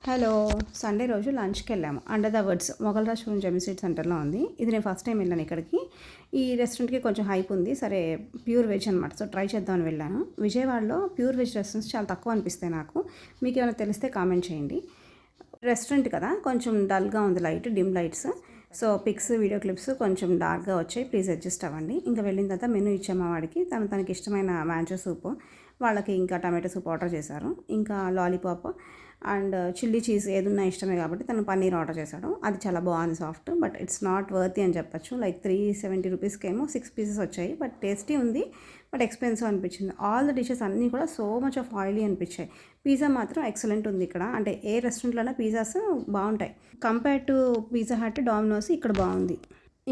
Hello Sunday రోజు లంచ్కి వెళ్ళాము. Under the words Mogal Raj జెమ్మి స్ట్రీట్ సెంటర్లో ఉంది. ఇది నేను ఫస్ట్ టైం వెళ్ళాను ఇక్కడికి. ఈ రెస్టారెంట్కి కొంచెం హైప్ ఉంది. సరే ప్యూర్ వెజ్ అనమాట, సో ట్రై చేద్దామని వెళ్ళాను. విజయవాడలో ప్యూర్ వెజ్ రెస్టారెంట్స్ చాలా తక్కువ అనిపిస్తాయి నాకు. మీకు ఏమైనా తెలిస్తే కామెంట్ చేయండి. రెస్టారెంట్ కదా, కొంచెం డల్గా ఉంది, dim lights. So pics, video clips కొంచెం డార్క్గా వచ్చాయి, ప్లీజ్ అడ్జస్ట్ అవ్వండి. ఇంకా వెళ్ళిన తర్వాత మెనూ ఇచ్చాము వాడికి. తనకి ఇష్టమైన మ్యాంగో సూపు, వాళ్ళకి ఇంకా టమాటో సూప్ ఆర్డర్ చేశారు. ఇంకా లాలీపాప్ అండ్ చిల్లీ చీజ్ ఏదున్నా ఇష్టమే కాబట్టి తను పన్నీర్ ఆర్డర్ చేశాడు. అది చాలా బాగుంది, soft, but it's not worthy అని చెప్పచ్చు. లైక్ 370 రూపీస్కి ఏమో 6 పీసెస్ వచ్చాయి, బట్ టేస్టీ ఉంది, బట్ ఎక్స్పెన్సివ్ అనిపించింది. ఆల్ ద డిషెస్ అన్నీ కూడా సో మచ్ ఆఫ్ ఆయిలీ అనిపించాయి. పిజ్జా మాత్రం ఎక్సలెంట్ ఉంది ఇక్కడ. అంటే ఏ రెస్టారెంట్లోనే పిజ్జాస్ బాగుంటాయి. Compare to Pizza Hut, Domino's ఇక్కడ బాగుంది.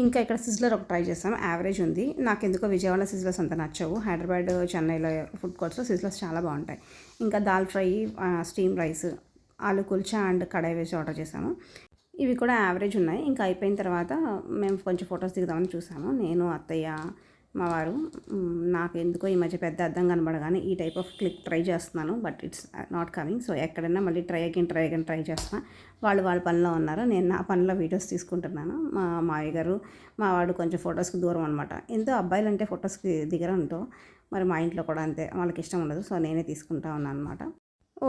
ఇంకా ఇక్కడ సిజ్లర్ ఒక ట్రై చేసాం, యావరేజ్ ఉంది. నాకు ఎందుకో విజయవాడ సిజ్లర్స్ అంత నచ్చవు. హైదరాబాద్, చెన్నైలో ఫుడ్ కోర్ట్స్లో సిజ్లర్స్ చాలా బాగుంటాయి. ఇంకా దాల్ ఫ్రై, స్టీమ్ రైస్, ఆలు కుల్చా అండ్ కడాయి వేసి ఆర్డర్ చేసాము. ఇవి కూడా యావరేజ్ ఉన్నాయి. ఇంకా అయిపోయిన తర్వాత మేము కొంచెం ఫొటోస్ దిగుదామని చూసాము, నేను, అత్తయ్య, మా వారు. నాకు ఎందుకో ఈ మధ్య పెద్ద అర్థం కనబడగానే ఈ టైప్ ఆఫ్ క్లిక్ ట్రై చేస్తున్నాను, but it's not coming. So ఎక్కడైనా మళ్ళీ ట్రై అగైన్ చేస్తున్నా. వాళ్ళ పనిలో ఉన్నారు, నేను నా పనిలో వీడియోస్ తీసుకుంటున్నాను. మా మావయ్య గారు, మా వాడు కొంచెం ఫొటోస్కి దూరం అనమాట. ఎంతో అబ్బాయిలు అంటే ఫొటోస్కి దిగరంటో, మరి మా ఇంట్లో కూడా అంతే, వాళ్ళకి ఇష్టం ఉండదు. సో నేనే తీసుకుంటా ఉన్నాను అనమాట.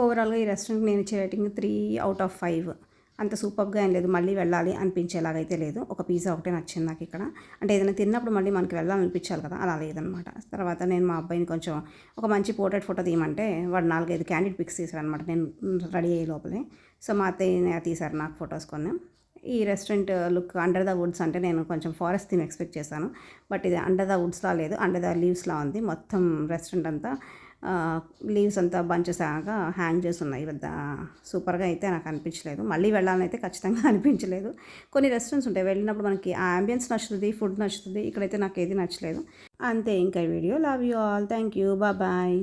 ఓవరాల్గా ఈ రెస్టారెంట్కి నేను ఇచ్చే రేటింగ్ 3/5. అంత సూపర్గా ఏం లేదు, మళ్ళీ వెళ్ళాలి అనిపించేలాగైతే లేదు. ఒక పిజ్జా ఒకటే నచ్చింది నాకు ఇక్కడ. అంటే ఏదైనా తిన్నప్పుడు మళ్ళీ మనకి వెళ్ళాలనిపించాలి కదా, అలా లేదనమాట. తర్వాత నేను మా అబ్బాయిని కొంచెం ఒక మంచి పోర్ట్రేట్ ఫోటో తీయమంటే వాడు 4-5 క్యాండిడ్ పిక్స్ తీశారు అనమాట, నేను రెడీ అయ్యే లోపలే. సో మా అత్తయ్య తీశారు నాకు ఫొటోస్ కొన్ని. ఈ restaurant look under the Woods అంటే నేను కొంచెం ఫారెస్ట్ థీమ్ ఎక్స్పెక్ట్ చేశాను, బట్ ఇది అండర్ ద వుడ్స్లా లేదు, అండర్ ద లీవ్స్లా ఉంది. మొత్తం రెస్టారెంట్ అంతా లీవ్స్ అంతా బంచెస్ లాగా హ్యాంగ్ చేసి ఉన్నాయి. పెద్ద సూపర్గా అయితే నాకు అనిపించలేదు. మళ్ళీ వెళ్ళాలని అయితే ఖచ్చితంగా అనిపించలేదు. కొన్ని రెస్టారెంట్స్ ఉంటాయి, వెళ్ళినప్పుడు మనకి ఆ అంబియన్స్ నచ్చుతుంది, ఫుడ్ నచ్చుతుంది. ఇక్కడైతే నాకు ఏది నచ్చలేదు. అంతే. ఇంకా video. Love you all. Thank you. Bye.